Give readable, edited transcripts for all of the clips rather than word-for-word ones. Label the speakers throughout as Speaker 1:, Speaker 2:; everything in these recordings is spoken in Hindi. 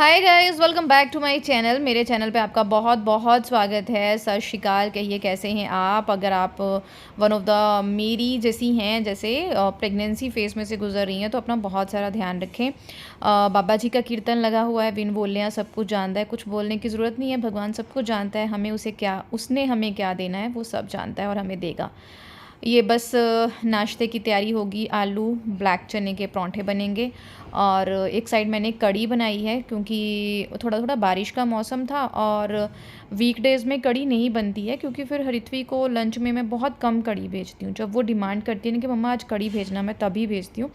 Speaker 1: Hi guys, welcome back to my channel. मेरे चैनल पे आपका बहुत बहुत स्वागत है। सत श्री अकाल। कहिए कैसे हैं आप। अगर आप वन ऑफ द मेरी जैसी हैं, जैसे प्रेगनेंसी फेस में से गुजर रही हैं, तो अपना बहुत सारा ध्यान रखें। बाबा जी का कीर्तन लगा हुआ है, बिन बोले हैं सब कुछ जानता है, कुछ बोलने की ज़रूरत नहीं है। भगवान सब कुछ जानता है, हमें उसने हमें क्या देना है वो सब जानता है और हमें देगा। ये बस नाश्ते की तैयारी होगी। आलू ब्लैक चने के परांठे बनेंगे और एक साइड मैंने कड़ी बनाई है, क्योंकि थोड़ा थोड़ा बारिश का मौसम था और वीकडेज़ में कड़ी नहीं बनती है, क्योंकि फिर हरित्वी को लंच में मैं बहुत कम कड़ी भेजती हूँ। जब वो डिमांड करती है ना कि मम्मा आज कड़ी भेजना, मैं तभी भेजती हूँ।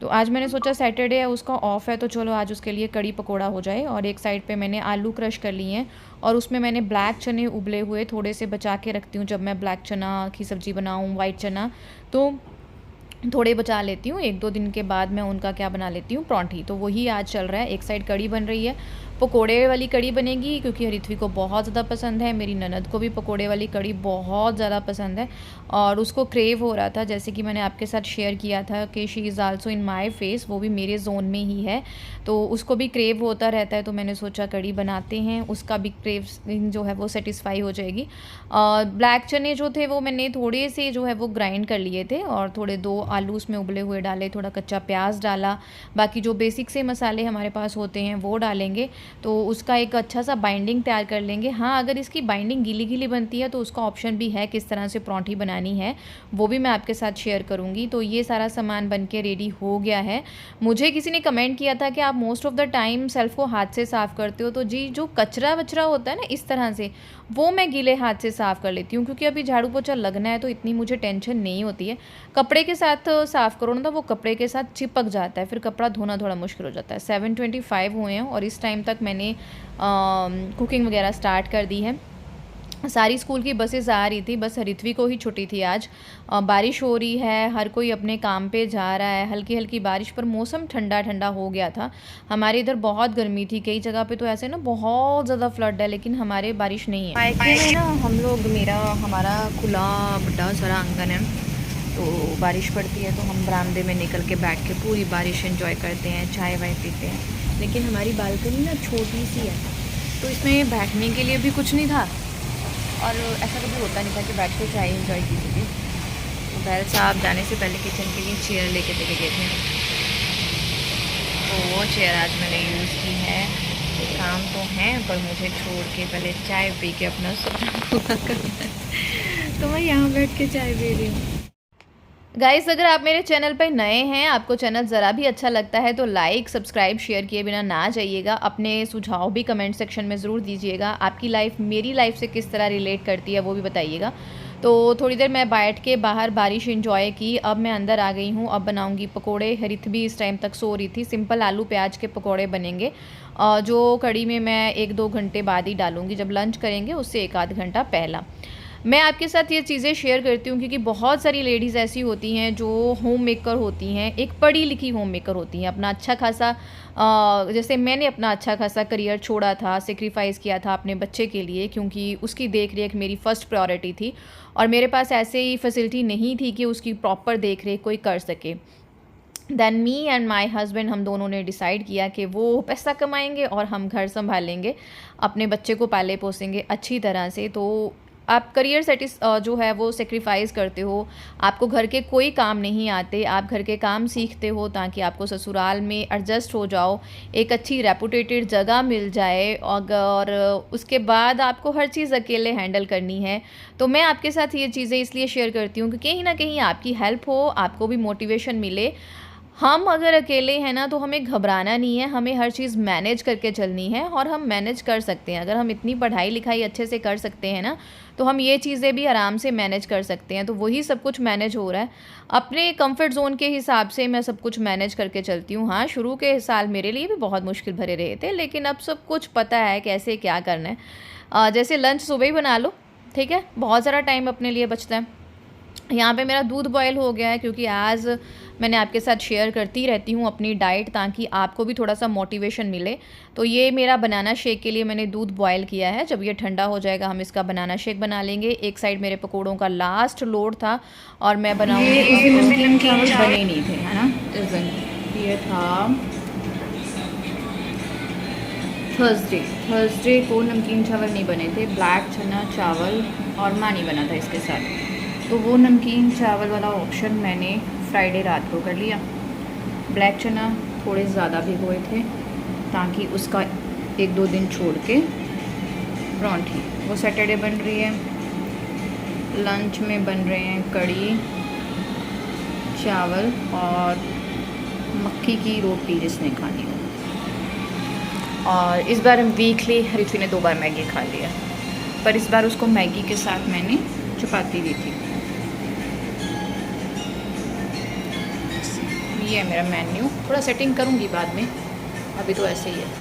Speaker 1: तो आज मैंने सोचा सैटरडे है, उसका ऑफ़ है, तो चलो आज उसके लिए कड़ी पकोड़ा हो जाए। और एक साइड पे मैंने आलू क्रश कर लिए हैं और उसमें मैंने ब्लैक चने उबले हुए थोड़े से बचा के रखती हूँ। जब मैं ब्लैक चना की सब्ज़ी बनाऊँ, वाइट चना, तो थोड़े बचा लेती हूँ। 1-2 दिन के बाद मैं उनका क्या बना लेती हूँ, परांठी। तो वही आज चल रहा है। एक साइड कड़ी बन रही है, पकोड़े वाली कड़ी बनेगी, क्योंकि हरित्वी को बहुत ज़्यादा पसंद है। मेरी ननद को भी पकोड़े वाली कड़ी बहुत ज़्यादा पसंद है और उसको क्रेव हो रहा था। जैसे कि मैंने आपके साथ शेयर किया था कि she is also in my face, वो भी मेरे जोन में ही है, तो उसको भी क्रेव होता रहता है। तो मैंने सोचा कड़ी बनाते हैं, उसका भी क्रेव जो है वो सेटिस्फाई हो जाएगी। ब्लैक चने जो थे वो मैंने थोड़े से जो है वो ग्राइंड कर लिए थे और थोड़े 2 आलू उसमें उबले हुए डाले, थोड़ा कच्चा प्याज डाला, बाकी जो बेसिक से मसाले हमारे पास होते हैं वो डालेंगे, तो उसका एक अच्छा सा बाइंडिंग तैयार कर लेंगे। हाँ, अगर इसकी बाइंडिंग गीली गीली बनती है तो उसका ऑप्शन भी है, किस तरह से परांठी बनानी है वो भी मैं आपके साथ शेयर करूँगी। तो ये सारा सामान बन के रेडी हो गया है। मुझे किसी ने कमेंट किया था कि आप most of the time self को हाथ से साफ़ करते हो, तो जी जो कचरा वचरा होता है ना इस तरह से, वो मैं गीले हाथ से साफ़ कर लेती हूँ, क्योंकि अभी झाड़ू पोछा लगना है तो इतनी मुझे टेंशन नहीं होती है। कपड़े के साथ साफ़ करो ना तो वो कपड़े के साथ चिपक जाता है, फिर कपड़ा धोना थोड़ा मुश्किल हो जाता है। 7:25 हुए हैं और इस टाइम तक मैंने कुकिंग वगैरह स्टार्ट कर दी है। सारी स्कूल की बसेस आ रही थी, बस हरित्वी को ही छुट्टी थी आज। बारिश हो रही है, हर कोई अपने काम पे जा रहा है, हल्की हल्की बारिश, पर मौसम ठंडा ठंडा हो गया था। हमारे इधर बहुत गर्मी थी, कई जगह पे तो ऐसे ना बहुत ज़्यादा फ्लड है, लेकिन हमारे बारिश नहीं है। मायके में ना हम लोग, हमारा खुला बड़ा सारा आंगन है, तो बारिश पड़ती है तो हम बरामदे में निकल के बैठ के पूरी बारिश एंजॉय करते हैं, चाय वाय पीते हैं। लेकिन हमारी बालकनी ना छोटी सी है, तो इसमें बैठने के लिए भी कुछ नहीं था और ऐसा कभी होता नहीं था कि बैठ के चाय एंजॉय की थी। तो बैल साहब जाने से पहले किचन के लिए चेयर लेके चले गए थे, तो वो चेयर आज मैंने यूज़ की है। काम तो है पर मुझे छोड़ के पहले चाय पी के अपना सपना पूरा करना है, तो मैं यहाँ बैठ के चाय पी रही हूँ। गाइस, अगर आप मेरे चैनल पर नए हैं, आपको चैनल ज़रा भी अच्छा लगता है तो लाइक सब्सक्राइब शेयर किए बिना ना जाइएगा। अपने सुझाव भी कमेंट सेक्शन में ज़रूर दीजिएगा। आपकी लाइफ मेरी लाइफ से किस तरह रिलेट करती है वो भी बताइएगा। तो थोड़ी देर मैं बैठ के बाहर बारिश एंजॉय की, अब मैं अंदर आ गई हूँ। अब बनाऊँगी पकोड़े। हरित भी इस टाइम तक सो रही थी। सिंपल आलू प्याज के पकोड़े बनेंगे, जो कड़ी में मैं 1-2 घंटे बाद ही डालूँगी, जब लंच करेंगे उससे 1 आध घंटा पहला। मैं आपके साथ ये चीज़ें शेयर करती हूँ क्योंकि बहुत सारी लेडीज़ ऐसी होती हैं जो होम मेकर होती हैं, एक पढ़ी लिखी होम मेकर होती हैं। अपना अच्छा खासा जैसे मैंने अपना अच्छा खासा करियर छोड़ा था, सेक्रीफाइस किया था अपने बच्चे के लिए, क्योंकि उसकी देख रेख मेरी फ़र्स्ट प्रायोरिटी थी और मेरे पास ऐसे ही फैसिलिटी नहीं थी कि उसकी प्रॉपर देख रेख कोई कर सके। Than me and my husband, हम दोनों ने डिसाइड किया कि वो पैसा कमाएंगे और हम घर संभालेंगे, अपने बच्चे को पाले पोसेंगे अच्छी तरह से। तो आप करियर जो है वो सेक्रीफाइस करते हो, आपको घर के कोई काम नहीं आते, आप घर के काम सीखते हो ताकि आपको ससुराल में एडजस्ट हो जाओ, एक अच्छी रेपुटेटेड जगह मिल जाए, और उसके बाद आपको हर चीज़ अकेले हैंडल करनी है। तो मैं आपके साथ ये चीज़ें इसलिए शेयर करती हूँ कि कहीं ना कहीं आपकी हेल्प हो, आपको भी मोटिवेशन मिले। हम अगर अकेले हैं ना तो हमें घबराना नहीं है, हमें हर चीज़ मैनेज करके चलनी है और हम मैनेज कर सकते हैं। अगर हम इतनी पढ़ाई लिखाई अच्छे से कर सकते हैं ना, तो हम ये चीज़ें भी आराम से मैनेज कर सकते हैं। तो वही सब कुछ मैनेज हो रहा है। अपने कंफर्ट ज़ोन के हिसाब से मैं सब कुछ मैनेज करके चलती हूँ। हाँ, शुरू के साल मेरे लिए भी बहुत मुश्किल भरे रहे थे, लेकिन अब सब कुछ पता है कैसे क्या करना है। जैसे लंच सुबह ही बना लो, ठीक है, बहुत सारा टाइम अपने लिए बचता है। यहाँ पे मेरा दूध बॉयल हो गया है, क्योंकि आज मैंने आपके साथ शेयर करती रहती हूँ अपनी डाइट, ताकि आपको भी थोड़ा सा मोटिवेशन मिले। तो ये मेरा बनाना शेक के लिए मैंने दूध बॉयल किया है। जब ये ठंडा हो जाएगा हम इसका बनाना शेक बना लेंगे। एक साइड मेरे पकौड़ों का लास्ट लोड था और मैं बनाऊँगी। इस दिन नमकीन चावल बने नहीं थे, है ना, इस दिन ये था थर्सडे को नमकीन चावल नहीं बने थे, ब्लैक चना चावल और मानी बना था इसके साथ। तो वो नमकीन चावल वाला ऑप्शन मैंने फ्राइडे रात को कर लिया। ब्लैक चना थोड़े ज़्यादा भिगोए थे ताकि उसका 1-2 दिन छोड़ के परांठी, वो सैटरडे बन रही है। लंच में बन रहे हैं कड़ी चावल और मक्की की रोटी जिसने खानी हो। और इस बार वीकली रितु ने 2 बार मैगी खा लिया, पर इस बार उसको मैगी के साथ मैंने चपाती दी थी। ये है मेरा मेन्यू, थोड़ा सेटिंग करूँगी बाद में, अभी तो ऐसे ही है।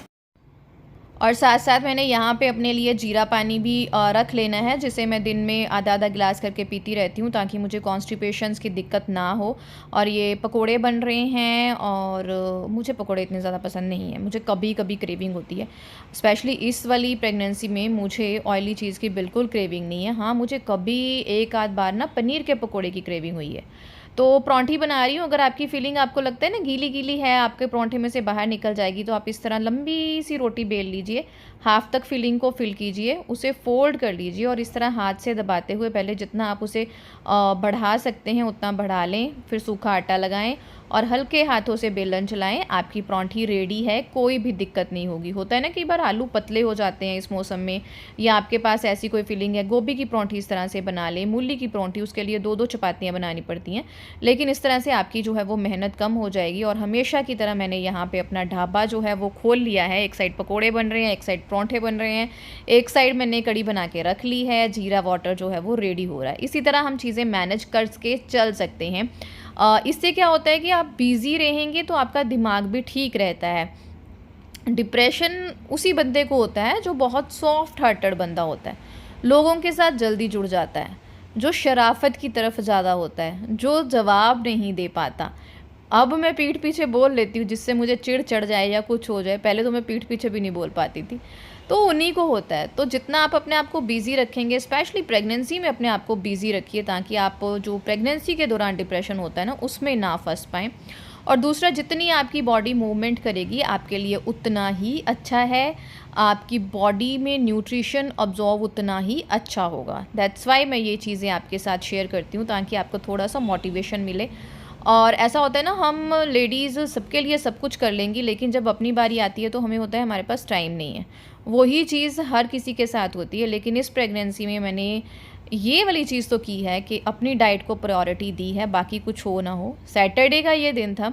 Speaker 1: और साथ साथ मैंने यहाँ पे अपने लिए जीरा पानी भी रख लेना है, जिसे मैं दिन में आधा गिलास करके पीती रहती हूँ ताकि मुझे कॉन्स्टिपेशंस की दिक्कत ना हो। और ये पकोड़े बन रहे हैं और मुझे पकोड़े इतने ज़्यादा पसंद नहीं है, मुझे कभी कभी क्रेविंग होती है। स्पेशली इस वाली प्रेगनेंसी में मुझे ऑयली चीज़ की बिल्कुल क्रेविंग नहीं है। हाँ, मुझे कभी एक आध बार ना पनीर के पकोड़े की क्रेविंग हुई है, तो परांठी बना रही हूँ। अगर आपकी फीलिंग आपको लगता है ना गीली गीली है, आपके परांठे में से बाहर निकल जाएगी, तो आप इस तरह लंबी सी रोटी बेल लीजिए, हाफ तक फिलिंग को फिल कीजिए, उसे फोल्ड कर लीजिए और इस तरह हाथ से दबाते हुए पहले जितना आप उसे बढ़ा सकते हैं उतना बढ़ा लें, फिर सूखा आटा लगाएं और हल्के हाथों से बेलन चलाएं। आपकी परांठी रेडी है, कोई भी दिक्कत नहीं होगी। होता है ना कई बार आलू पतले हो जाते हैं इस मौसम में, या आपके पास ऐसी कोई फीलिंग है, गोभी की परांठी इस तरह से बना लें, मूली की परांठी उसके लिए 2-2 चपातियाँ बनानी पड़ती हैं, लेकिन इस तरह से आपकी जो है वो मेहनत कम हो जाएगी। और हमेशा की तरह मैंने यहाँ पे अपना ढाबा जो है वो खोल लिया है। एक साइड पकोड़े बन रहे हैं, एक साइड परांठे बन रहे हैं, एक साइड मैंने कड़ी बना के रख ली है, जीरा वाटर जो है वो रेडी हो रहा है। इसी तरह हम चीज़ें मैनेज करके चल सकते हैं। इससे क्या होता है कि आप बिज़ी रहेंगे तो आपका दिमाग भी ठीक रहता है। डिप्रेशन उसी बंदे को होता है जो बहुत सॉफ्ट हार्टेड बंदा होता है, लोगों के साथ जल्दी जुड़ जाता है, जो शराफत की तरफ ज़्यादा होता है, जो जवाब नहीं दे पाता। अब मैं पीठ पीछे बोल लेती हूँ जिससे मुझे चिढ़ चढ़ जाए या कुछ हो जाए, पहले तो मैं पीठ पीछे भी नहीं बोल पाती थी। तो उन्हीं को होता है। तो जितना आप अपने आप को बिज़ी रखेंगे, स्पेशली प्रेगनेंसी में अपने आप को बिज़ी रखिए ताकि आप जो प्रेगनेंसी के दौरान डिप्रेशन होता है ना उसमें ना फंस पाएँ। और दूसरा, जितनी आपकी बॉडी मूवमेंट करेगी आपके लिए उतना ही अच्छा है, आपकी बॉडी में न्यूट्रिशन अब्जॉर्व उतना ही अच्छा होगा। दैट्स वाई मैं ये चीज़ें आपके साथ शेयर करती हूँ ताकि आपको थोड़ा सा मोटिवेशन मिले। और ऐसा होता है ना, हम लेडीज़ सबके लिए सब कुछ कर लेंगी, लेकिन जब अपनी बारी आती है तो हमें होता है हमारे पास टाइम नहीं है। वही चीज़ हर किसी के साथ होती है, लेकिन इस प्रेगनेंसी में मैंने ये वाली चीज़ तो की है कि अपनी डाइट को प्रायोरिटी दी है, बाकी कुछ हो ना हो। सैटरडे का ये दिन था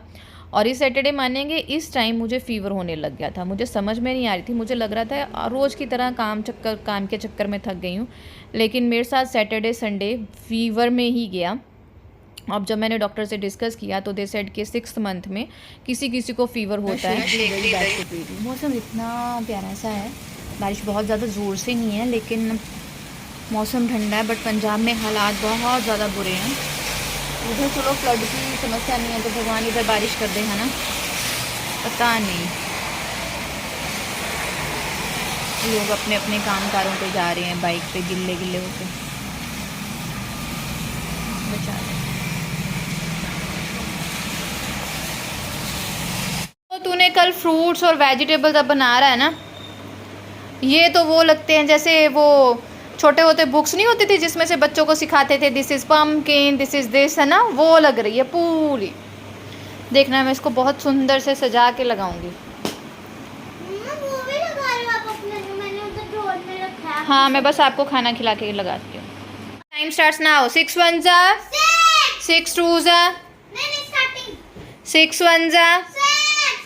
Speaker 1: और इस सैटरडे मानेंगे इस टाइम मुझे फ़ीवर होने लग गया था। मुझे समझ में नहीं आ रही थी, मुझे लग रहा था रोज़ की तरह काम के चक्कर में थक गई हूँ, लेकिन मेरे साथ सैटरडे संडे फ़ीवर में ही गया। अब जब मैंने डॉक्टर से डिस्कस किया तो दे सेड कि 6th मंथ में किसी किसी को फ़ीवर होता है। मौसम इतना प्यारा सा है, बारिश बहुत ज़्यादा ज़ोर से नहीं है लेकिन मौसम ठंडा है, बट पंजाब में हालात बहुत ज़्यादा बुरे हैं। उधर चलो फ्लड की समस्या नहीं है तो भगवान इधर बारिश कर दे, है ना, पता नहीं। लोग अपने अपने काम कारों पे जा रहे हैं बाइक पे गिल्ले गिल्ले होके, बेचारे। तो तूने कल फ्रूट्स और वेजिटेबल्स अब बना रहा है ना, ये तो वो लगते हैं जैसे वो छोटे होते बुक्स नहीं होती थी जिसमें से बच्चों को सिखाते थे this is pumpkin, this is this, है ना, वो लग रही है पूरी। देखना मैं इसको बहुत सुंदर से सजा के लगाऊंगी।
Speaker 2: वो भी लगा रहे हो आप अपने, जो मैंने उधर ड्रॉअर में रखा है।
Speaker 1: हाँ, मैं बस आपको खाना खिला के लगाती हूँ। Time starts now. 6 1 जा 6 2 जा 6 1 जा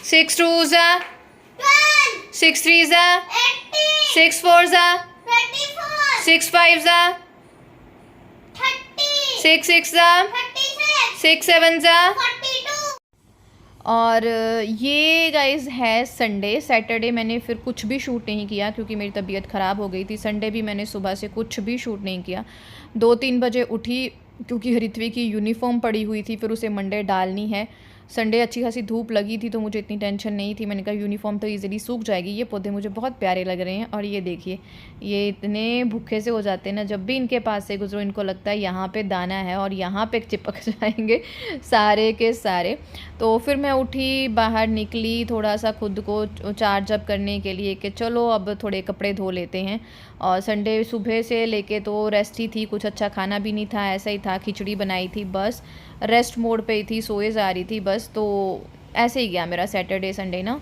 Speaker 1: 6 2 जा 6 3 जा 6 4 जा 6 5 जा 6 6 जा 6 7 जा। और ये गाइस है संडे। सैटरडे मैंने फिर कुछ भी शूट नहीं किया क्योंकि मेरी तबीयत ख़राब हो गई थी। संडे भी मैंने सुबह से कुछ भी शूट नहीं किया। 2-3 बजे उठी क्योंकि हरित्वी की यूनिफॉर्म पड़ी हुई थी, फिर उसे मंडे डालनी है। संडे अच्छी खासी धूप लगी थी तो मुझे इतनी टेंशन नहीं थी। मैंने कहा यूनिफॉर्म तो ईज़िली सूख जाएगी। ये पौधे मुझे बहुत प्यारे लग रहे हैं और ये देखिए, ये इतने भूखे से हो जाते हैं ना, जब भी इनके पास से गुजरो इनको लगता है यहाँ पे दाना है और यहाँ पे चिपक जाएंगे सारे के सारे। तो फिर मैं उठी, बाहर निकली, थोड़ा सा खुद को चार्ज अप करने के लिए कि चलो अब थोड़े कपड़े धो लेते हैं। और संडे सुबह से लेके तो रेस्ट ही थी, कुछ अच्छा खाना भी नहीं था, ऐसा ही था, खिचड़ी बनाई थी, बस रेस्ट मोड पे ही थी, सोए जा रही थी बस। तो ऐसे ही गया मेरा सैटरडे संडे ना,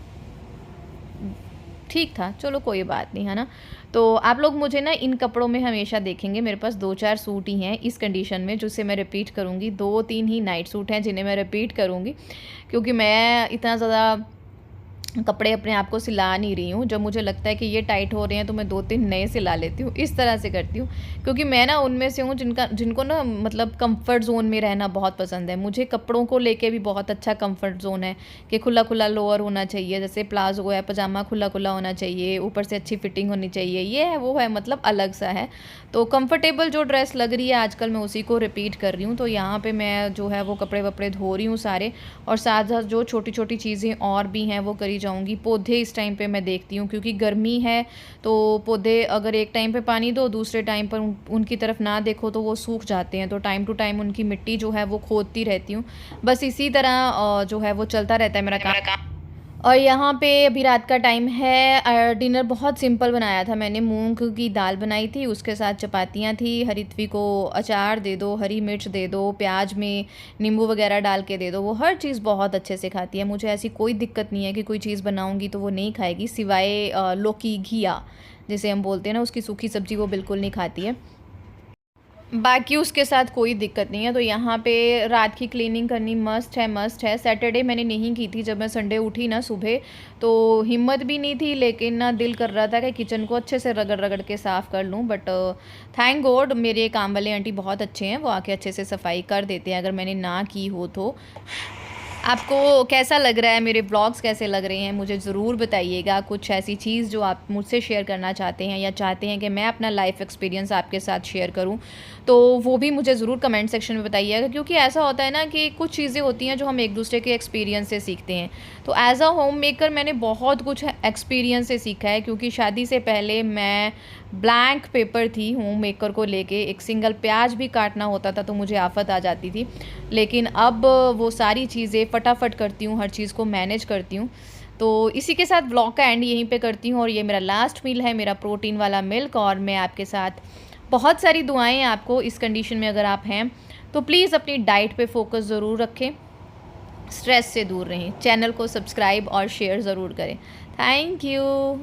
Speaker 1: ठीक था, चलो कोई बात नहीं, है ना। तो आप लोग मुझे ना इन कपड़ों में हमेशा देखेंगे, मेरे पास 2-4 सूट ही हैं इस कंडीशन में जिसे मैं रिपीट करूँगी। 2-3 ही नाइट सूट हैं जिन्हें मैं रिपीट करूँगी, क्योंकि मैं इतना ज़्यादा कपड़े अपने आप को सिला नहीं रही हूँ। जब मुझे लगता है कि ये टाइट हो रहे हैं तो मैं 2-3 नए सिला लेती हूँ, इस तरह से करती हूँ। क्योंकि मैं ना उनमें से हूँ जिनको ना मतलब कंफर्ट ज़ोन में रहना बहुत पसंद है। मुझे कपड़ों को लेके भी बहुत अच्छा कंफर्ट ज़ोन है कि खुला खुला लोअर होना चाहिए, जैसे प्लाजो है, पजामा खुला खुला होना चाहिए, ऊपर से अच्छी फिटिंग होनी चाहिए, ये है वो है, मतलब अलग सा है। तो कंफर्टेबल जो ड्रेस लग रही है आजकल मैं उसी को रिपीट कर रही हूँ। तो यहाँ पे मैं जो है वो कपड़े वपड़े धो रही हूँ सारे, और साथ साथ जो छोटी छोटी चीज़ें और भी हैं वो करी जाऊँगी। पौधे इस टाइम पे मैं देखती हूँ क्योंकि गर्मी है, तो पौधे अगर एक टाइम पे पानी दो, दूसरे टाइम पर उनकी तरफ ना देखो तो वो सूख जाते हैं। तो टाइम टू टाइम उनकी मिट्टी जो है वो खोदती रहती हूँ। बस इसी तरह जो है वो चलता रहता है मेरा काम। और यहाँ पे अभी रात का टाइम है। डिनर बहुत सिंपल बनाया था मैंने, मूंग की दाल बनाई थी, उसके साथ चपातियाँ थी। हरित्वी को अचार दे दो, हरी मिर्च दे दो, प्याज में नींबू वगैरह डाल के दे दो, वो हर चीज़ बहुत अच्छे से खाती है। मुझे ऐसी कोई दिक्कत नहीं है कि कोई चीज़ बनाऊँगी तो वो नहीं खाएगी, सिवाय लौकी घिया जिसे हम बोलते हैं ना, उसकी सूखी सब्ज़ी वो बिल्कुल नहीं खाती है। बाकी उसके साथ कोई दिक्कत नहीं है। तो यहाँ पे रात की क्लीनिंग करनी मस्ट है, मस्ट है। सैटरडे मैंने नहीं की थी, जब मैं संडे उठी ना सुबह तो हिम्मत भी नहीं थी, लेकिन ना दिल कर रहा था कि किचन को अच्छे से रगड़ रगड़ के साफ़ कर लूँ। बट थैंक गॉड मेरे काम वाले आंटी बहुत अच्छे हैं, वो आके अच्छे से सफाई कर देते हैं अगर मैंने ना की हो तो। आपको कैसा लग रहा है, मेरे ब्लॉग्स कैसे लग रहे हैं, मुझे ज़रूर बताइएगा। कुछ ऐसी चीज़ जो आप मुझसे शेयर करना चाहते हैं या चाहते हैं कि मैं अपना लाइफ एक्सपीरियंस आपके साथ शेयर करूं, तो वो भी मुझे ज़रूर कमेंट सेक्शन में बताइएगा। क्योंकि ऐसा होता है ना कि कुछ चीज़ें होती हैं जो हम एक दूसरे के एक्सपीरियंस से सीखते हैं। तो एज़ अ होम मेकर मैंने बहुत कुछ एक्सपीरियंस से सीखा है, क्योंकि शादी से पहले मैं ब्लैंक पेपर थी होम मेकर को लेके। एक सिंगल प्याज भी काटना होता था तो मुझे आफत आ जाती थी, लेकिन अब वो सारी चीज़ें फटाफट करती हूँ, हर चीज़ को मैनेज करती हूँ। तो इसी के साथ ब्लॉग का एंड यहीं पे करती हूँ। और ये मेरा लास्ट मील है, मेरा प्रोटीन वाला मिल्क। और मैं आपके साथ बहुत सारी दुआएं हैं आपको इस कंडीशन में अगर आप हैं तो प्लीज़ अपनी डाइट पे फोकस ज़रूर रखें, स्ट्रेस से दूर रहें, चैनल को सब्सक्राइब और शेयर ज़रूर करें। Thank you.